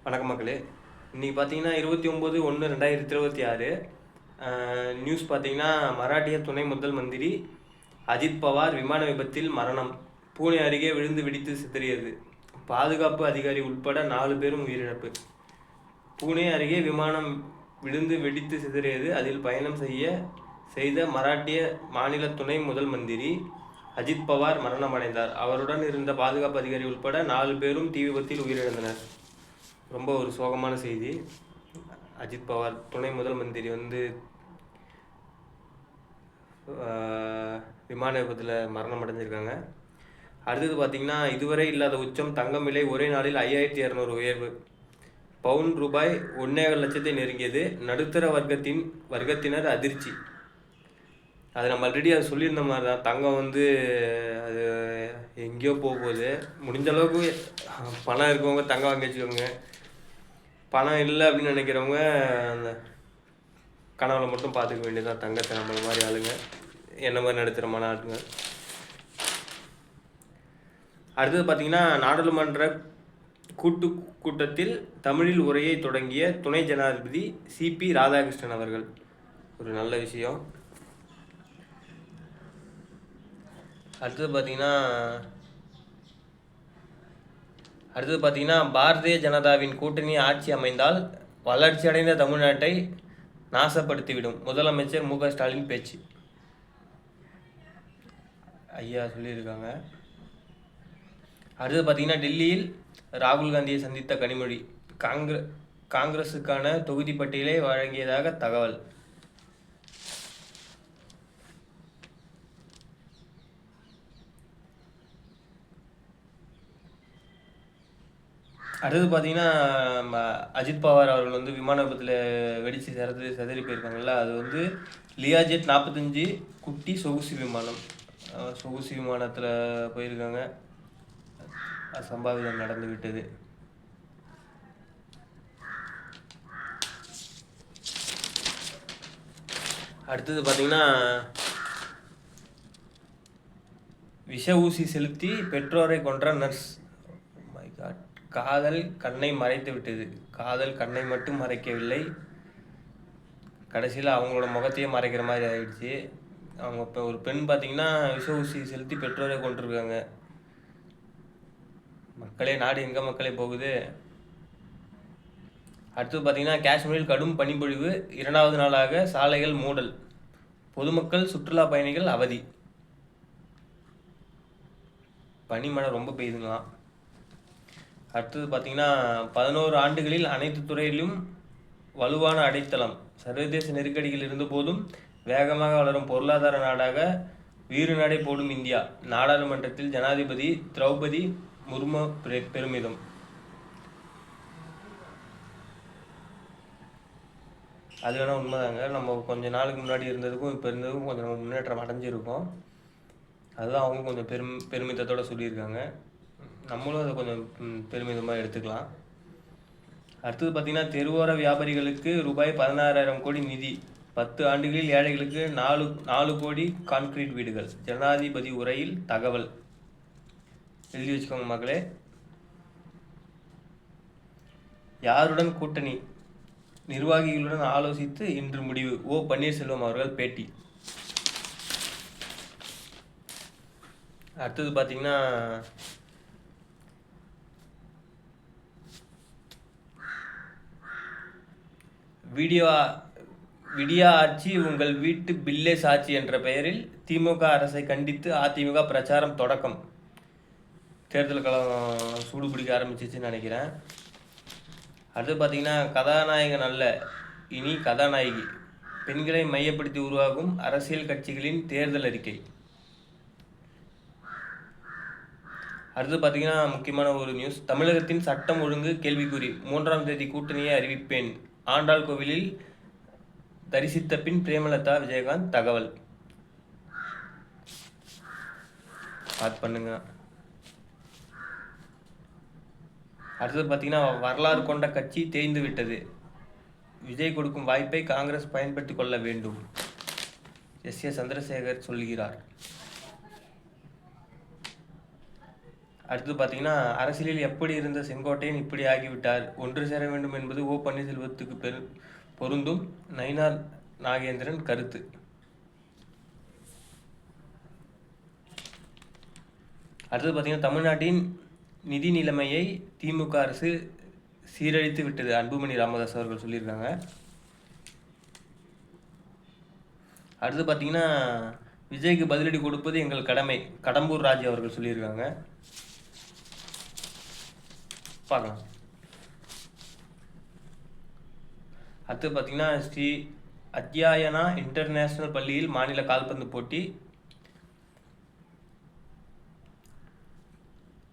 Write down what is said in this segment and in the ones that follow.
வணக்கம் மக்களே. இன்றைக்கி பார்த்தீங்கன்னா 29/1/2026 நியூஸ் பார்த்தீங்கன்னா, மராட்டிய துணை முதல் மந்திரி அஜித் பவார் விமான விபத்தில் மரணம். பூனே அருகே விழுந்து வெடித்து சிதறியது. பாதுகாப்பு அதிகாரி உட்பட 4 பேரும் உயிரிழப்பு. பூனே அருகே விமானம் விழுந்து வெடித்து சிதறியது. அதில் பயணம் செய்த மராட்டிய மாநில துணை முதல் மந்திரி அஜித் பவார் மரணமடைந்தார். அவருடன் இருந்த பாதுகாப்பு அதிகாரி உட்பட 4 பேரும் தீ விபத்தில் உயிரிழந்தனர். ரொம்ப ஒரு சோகமான செய்தி. அஜித் பவார் துணை முதல் மந்திரி விமான விபத்தில் மரணம் அடைஞ்சிருக்காங்க. அடுத்தது பார்த்திங்கன்னா, இதுவரை இல்லாத உச்சம். தங்கம் விலை ஒரே நாளில் 5200 உயர்வு. பவுன் ரூபாய் 1.25 லட்சத்தை நெருங்கியது. நடுத்தர வர்க்கத்தினர் அதிர்ச்சி. அது நம்ம ஆல்ரெடி அது சொல்லியிருந்த மாதிரி தான். தங்கம் அது எங்கேயோ போகுது. முடிஞ்ச அளவுக்கு பணம் இருக்கவங்க தங்கம் வாங்கி வச்சுக்கோங்க. பணம் இல்லை அப்படின்னு நினைக்கிறவங்க அந்த கனவுல மட்டும் பார்த்துக்க வேண்டியதுதான். தங்கத்தை நம்மள மாதிரி ஆளுங்க, என்ன மாதிரி நடுத்தரமான ஆளுங்க. அடுத்தது பார்த்திங்கன்னா, நாடாளுமன்ற கூட்டத்தில் தமிழில் உரையை தொடங்கிய துணை ஜனாதிபதி சிபி ராதாகிருஷ்ணன் அவர்கள். ஒரு நல்ல விஷயம். அடுத்தது பார்த்தீங்கன்னா பாரதிய ஜனதாவின் கூட்டணி ஆட்சி அமைந்தால் வளர்ச்சியடைந்த தமிழ்நாட்டை நாசப்படுத்திவிடும். முதலமைச்சர் மு.க. ஸ்டாலின் பேச்சு. ஐயா சொல்லியிருக்காங்க. அடுத்தது பார்த்தீங்கன்னா, டெல்லியில் ராகுல் காந்தியை சந்தித்த கனிமொழி. காங்கிரஸுக்கான தொகுதி பட்டியலை வழங்கியதாக தகவல். அடுத்தது பார்த்தீங்கன்னா, அஜித் பவார் அவர்கள் விமான விபத்தில் வெடித்து சிதறி போயிருக்காங்கல்ல. அது லியாஜெட் 45 குட்டி சொகுசு விமானம். சொகுசு விமானத்தில் போயிருக்காங்க. அசம்பாவிதம் நடந்து விட்டது. அடுத்தது பார்த்தீங்கன்னா, விஷ ஊசி செலுத்தி பெற்றோரை கொன்ற நர்ஸ். My God. காதல் கண்ணை மறைத்து விட்டது. காதல் கண்ணை மட்டும் மறைக்கவில்லை, கடைசியில் அவங்களோட முகத்தையே மறைக்கிற மாதிரி ஆயிடுச்சு. அவங்க இப்போ ஒரு பெண் பார்த்தீங்கன்னா, விஷ ஊசி செலுத்தி பெற்றோரை கொண்டிருக்காங்க. மக்களே, நாடு எங்கே மக்களே போகுது. அடுத்தது பார்த்தீங்கன்னா, காஷ்மீரில் கடும் பனிப்பொழிவு. 2வது நாளாக சாலைகள் மூடல். பொதுமக்கள் சுற்றுலா பயணிகள் அவதி. பனிமழை ரொம்ப பெய்யுதுங்களாம். அடுத்தது பார்த்தீங்கன்னா, 11 ஆண்டுகளில் அனைத்து துறையிலும் வலுவான அடித்தளம். சர்வதேச நெருக்கடிகள் இருந்தபோதும் வேகமாக வளரும் பொருளாதார நாடாக வீறு நடை போடும் இந்தியா. நாடாளுமன்றத்தில் ஜனாதிபதி திரௌபதி முர்மு பெருமிதம். அது வேணால் உண்மைதாங்க. நம்ம கொஞ்சம் நாளுக்கு முன்னாடி இருந்ததுக்கும் இப்போ இருந்ததுக்கும் கொஞ்சம் நம்ம முன்னேற்றம் அடைஞ்சிருக்கோம். அதுதான் அவங்க கொஞ்சம் பெருமிதத்தோடு சொல்லியிருக்காங்க. நம்மளும் அதை கொஞ்சம் பெருமிதமாக எடுத்துக்கலாம். அடுத்தது பார்த்திங்கன்னா, தெருவோர வியாபாரிகளுக்கு ரூபாய் 16,000 கோடி நிதி. 10 ஆண்டுகளில் ஏழைகளுக்கு 4 கோடி கான்கிரீட் வீடுகள். ஜனாதிபதி உரையில் தகவல். எழுதி வச்சுக்கோங்க மக்களே. யாருடன் கூட்டணி? நிர்வாகிகளுடன் ஆலோசித்து இன்று முடிவு. ஓ பன்னீர்செல்வம் அவர்கள் பேட்டி. அடுத்தது பார்த்தீங்கன்னா, விடியா ஆட்சி உங்கள் வீட்டு பில்லே சாட்சி என்ற பெயரில் திமுக அரசை கண்டித்து அதிமுக பிரச்சாரம் தொடக்கம். தேர்தல் களம் சூடு பிடிக்க ஆரம்பிச்சிச்சுன்னு நினைக்கிறேன். அடுத்து பார்த்தீங்கன்னா, கதாநாயகன் அல்ல, இனி கதாநாயகி. பெண்களை மையப்படுத்தி உருவாகும் அரசியல் கட்சிகளின் தேர்தல் அறிக்கை. அடுத்து பார்த்தீங்கன்னா, முக்கியமான ஒரு நியூஸ். தமிழகத்தின் சட்டம் ஒழுங்கு கேள்விக்குறி. 3ஆம் தேதி கூட்டணியை அறிவிப்பேன். ஆண்டாள் கோவிலில் தரிசித்த பின் பிரேமலதா விஜயகாந்த் தகவல். பார்த்து பண்ணுங்க. அடுத்தது பார்த்தீங்கன்னா, வரலாறு கொண்ட கட்சி தேய்ந்து விட்டது. விஜய் கொடுக்கும் வாய்ப்பை காங்கிரஸ் பயன்படுத்திக் கொள்ள வேண்டும். எஸ். சந்திரசேகர் சொல்கிறார். அடுத்து பார்த்தீங்கன்னா, அரசியலில் எப்படி இருந்த செங்கோட்டையன் இப்படி ஆகிவிட்டார். ஒன்று சேர வேண்டும் என்பது ஓ. பன்னீர்செல்வத்துக்கு பொருந்தும். நயினார் நாகேந்திரன் கருத்து. அடுத்தது பார்த்தீங்கன்னா, தமிழ்நாட்டின் நிதி நிலைமையை திமுக அரசு சீரழித்து விட்டது. அன்புமணி ராமதாஸ் அவர்கள் சொல்லியிருக்காங்க. அடுத்து பார்த்தீங்கன்னா, விஜய்க்கு பதிலடி கொடுப்பது எங்கள் கடமை. கடம்பூர் ராஜு அவர்கள் சொல்லியிருக்காங்க. பார்க்கலாம். அடுத்து பார்த்தீங்கன்னா, ஸ்ரீ அத்யாயனா இன்டர்நேஷனல் பள்ளியில் மாநில கால்பந்து போட்டி.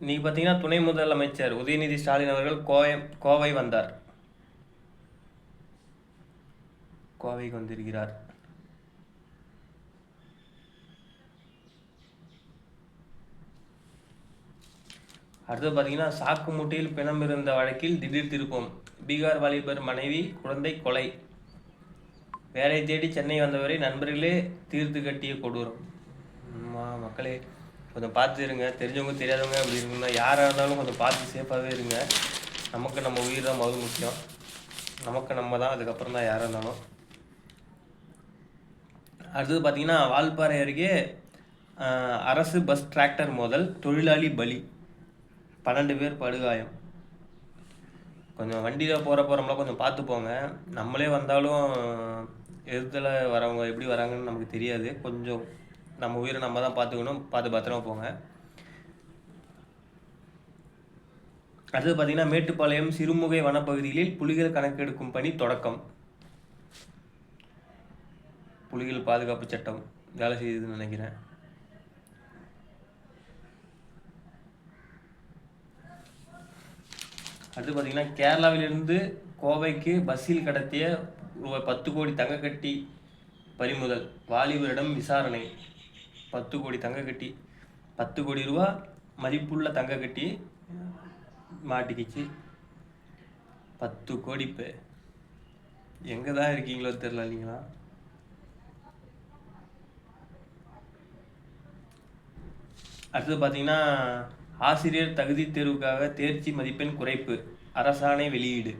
இன்னைக்கு பார்த்தீங்கன்னா, துணை முதலமைச்சர் உதயநிதி ஸ்டாலின் அவர்கள் கோவை வந்தார். கோவைக்கு வந்திருக்கிறார். அடுத்து பார்த்தீங்கன்னா, சாக்கு மூட்டையில் பிணம் இருந்த வழக்கில் திடீர் திருப்பம். பீகார் வாலிபர் மனைவி குழந்தை கொலை. வேலை தேடி சென்னை வந்தவரை நண்பர்களே தீர்த்து கட்டிய கொடூரம். மக்களே கொஞ்சம் பார்த்து இருங்க. தெரிஞ்சவங்க தெரியாதவங்க அப்படி இருக்குன்னா யாராக இருந்தாலும் கொஞ்சம் பார்த்து சேஃபாகவே இருங்க. நமக்கு நம்ம உயிர் தான் முதல் முக்கியம். நமக்கு நம்ம தான், அதுக்கப்புறம் தான் யாராக இருந்தாலும். அடுத்தது பார்த்தீங்கன்னா, வால்பாறை அருகே அரசு பஸ் டிராக்டர் மோதல், தொழிலாளி பலி, 12 பேர் படுகாயம். கொஞ்சம் வண்டியில் போகிறோம்லாம் கொஞ்சம் பார்த்து போங்க. நம்மளே வந்தாலும் எதிர்த்தில் வரவங்க எப்படி வராங்கன்னு நமக்கு தெரியாது. கொஞ்சம் நம்ம உயிரை நம்ம தான் பார்த்துக்கணும். பார்த்து பத்திரமா போங்க. அடுத்தது பார்த்தீங்கன்னா, மேட்டுப்பாளையம் சிறுமுகை வனப்பகுதிகளில் புலிகள் கணக்கெடுக்கும் பணி தொடக்கம். புலிகள் பாதுகாப்பு சட்டம் வேலை செய்யுதுன்னு நினைக்கிறேன். அடுத்து பார்த்தீங்கன்னா, கேரளாவிலிருந்து கோவைக்கு பஸ்ஸில் கடத்திய ரூபாய் 10 கோடி தங்கக்கட்டி பறிமுதல். வாலிபரிடம் விசாரணை. 10 கோடி தங்கக்கட்டி, 10 கோடி ரூபா மதிப்புள்ள தங்கக்கட்டி மாட்டிக்கிச்சு. 10 கோடி. இப்போ எங்கே தான் இருக்கீங்களோ தெரில இல்லைங்களா? அடுத்தது பார்த்தீங்கன்னா, ஆசிரியர் தகுதி தேர்வுக்காக தேர்ச்சி மதிப்பெண் குறைப்பு, அரசாணை வெளியீடு.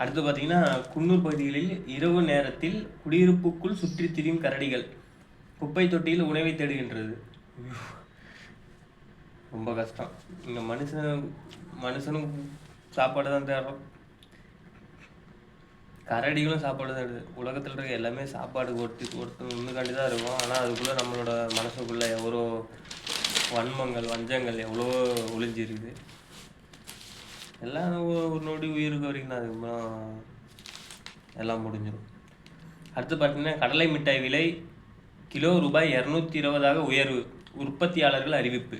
அடுத்து பார்த்தீங்கன்னா, குன்னூர் பகுதிகளில் இரவு நேரத்தில் குடியிருப்புக்குள் சுற்றி திரியும் கரடிகள். குப்பை தொட்டியில் உணவை தேடுகின்றது. ரொம்ப கஷ்டம். இங்கே மனுஷனும் சாப்பாடு தான் தேடுறோம், கரடிகளும் சாப்பாடு தான் எடுது. உலகத்தில் இருக்க எல்லாமே சாப்பாடு ஒன்றுக்காண்டி தான் இருக்கும். ஆனால் அதுக்குள்ளே நம்மளோட மனசுக்குள்ளே எவ்வளோ வன்மங்கள் வஞ்சங்கள் எவ்வளோ ஒளிஞ்சிருக்குது. எல்லாம் ஒரு நொடி உயிருக்கு வரைக்கும் தான். அதுக்கப்புறம் எல்லாம் முடிஞ்சிடும். அடுத்து பார்த்தீங்கன்னா, கடலை மிட்டாய் விலை கிலோ ரூபாய் 220 உயர்வு. உற்பத்தியாளர்கள் அறிவிப்பு.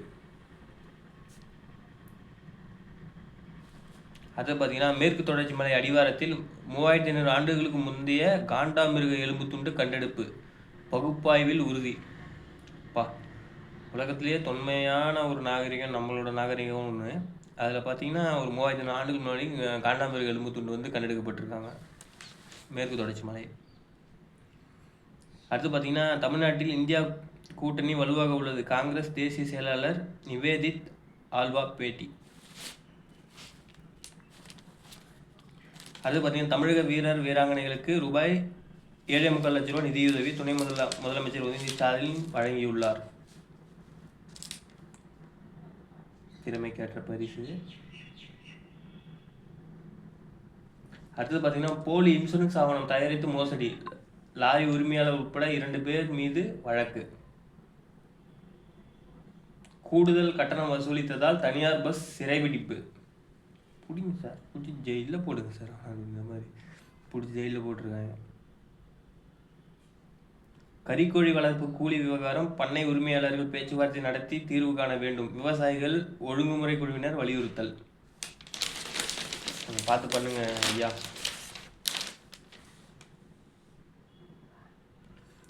அது பார்த்தீங்கன்னா, மேற்கு தொடர்ச்சி மலை அடிவாரத்தில் 3500 ஆண்டுகளுக்கு முந்தைய காண்டாமிருக எலும்பு துண்டு கண்டெடுப்பு. பகுப்பாய்வில் உறுதி. உலகத்திலேயே தொன்மையான ஒரு நாகரிகம் நம்மளோட நாகரிகம் ஒன்று. அதில் பார்த்தீங்கன்னா, ஒரு 3000 ஆண்டுகள் முன்னாடி காண்டாமிருக எலும்பு துண்டு வந்து கண்டெடுக்கப்பட்டிருக்காங்க, மேற்கு தொடர்ச்சி மலை. அடுத்து பார்த்தீங்கன்னா, தமிழ்நாட்டில் இந்தியா கூட்டணி வலுவாக உள்ளது. காங்கிரஸ் தேசிய செயலாளர் நிவேதித் ஆல்வா பேட்டி. அது பார்த்தீங்கன்னா, தமிழக வீரர் வீராங்கனைகளுக்கு ரூபாய் 7.25 லட்சம் ரூபாய் நிதியுதவி துணை முதலமைச்சர் உதயநிதி ஸ்டாலின் வழங்கியுள்ளார். திறமைக்கேற்ற பரிசு. அடுத்தது பார்த்தீங்கன்னா, போலி இன்சூரன்ஸ் ஆவணம் தயாரித்து மோசடி. லாரி உரிமையாளர் உட்பட 2 பேர் மீது வழக்கு. கூடுதல் கட்டணம் வசூலித்ததால் தனியார் பஸ் சிறைபிடிப்பு. பிடிங்க சார், பிடிச்சி ஜெயிலில் போடுங்க சார். இந்த மாதிரி பிடிச்சி ஜெயிலில் போட்டிருக்காங்க. கறிக்கோழி வளர்ப்பு கூலி விவகாரம் பண்ணை உரிமையாளர்கள் பேச்சுவார்த்தை நடத்தி தீர்வு காண வேண்டும். விவசாயிகள் ஒழுங்குமுறை குழுவினர் வலியுறுத்தல். பார்த்து பண்ணுங்க ஐயா.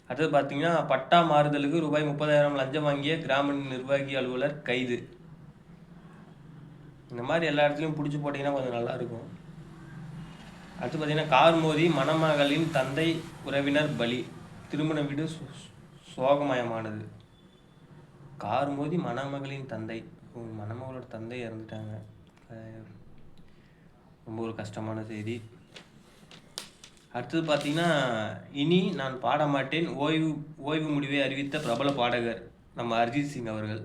அடுத்தது பார்த்தீங்கன்னா, பட்டா மாறுதலுக்கு ரூபாய் 30,000 லஞ்சம் வாங்கிய கிராம நிர்வாகி அலுவலர் கைது. இந்த மாதிரி எல்லா இடத்துலையும் பிடிச்சி போட்டிங்கன்னா கொஞ்சம் நல்லா இருக்கும். அடுத்து பார்த்தீங்கன்னா, கார் மோதி மணமகளின் தந்தை உறவினர் பலி. திருமண வீடு சோகமயமானது. கார் மோதி மணமகளின் தந்தை, மணமகளோட தந்தை இறந்துட்டாங்க. ரொம்ப ஒரு கஷ்டமான செய்தி. அடுத்தது பார்த்தீங்கன்னா, இனி நான் பாட மாட்டேன், ஓய்வு முடிவை அறிவித்த பிரபல பாடகர் நம்ம அரிஜித் சிங் அவர்கள்.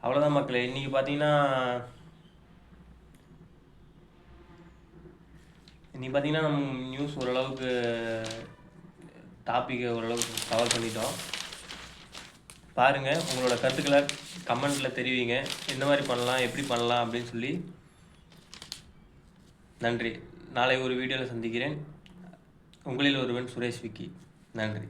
அவ்வளோதான் மக்களே. இன்றைக்கி பார்த்தீங்கன்னா நம்ம நியூஸ் ஓரளவுக்கு டாப்பிக்கை ஓரளவுக்கு கவர் பண்ணிட்டோம். பாருங்கள், உங்களோட கருத்துக்களை கமெண்ட்டில் தெரிவிங்க. எந்த மாதிரி பண்ணலாம், எப்படி பண்ணலாம் அப்படின்னு சொல்லி. நன்றி. நாளை ஒரு வீடியோவில் சந்திக்கிறேன். உங்களில் ஒருவன் சுரேஷ் விக்கி. நன்றி.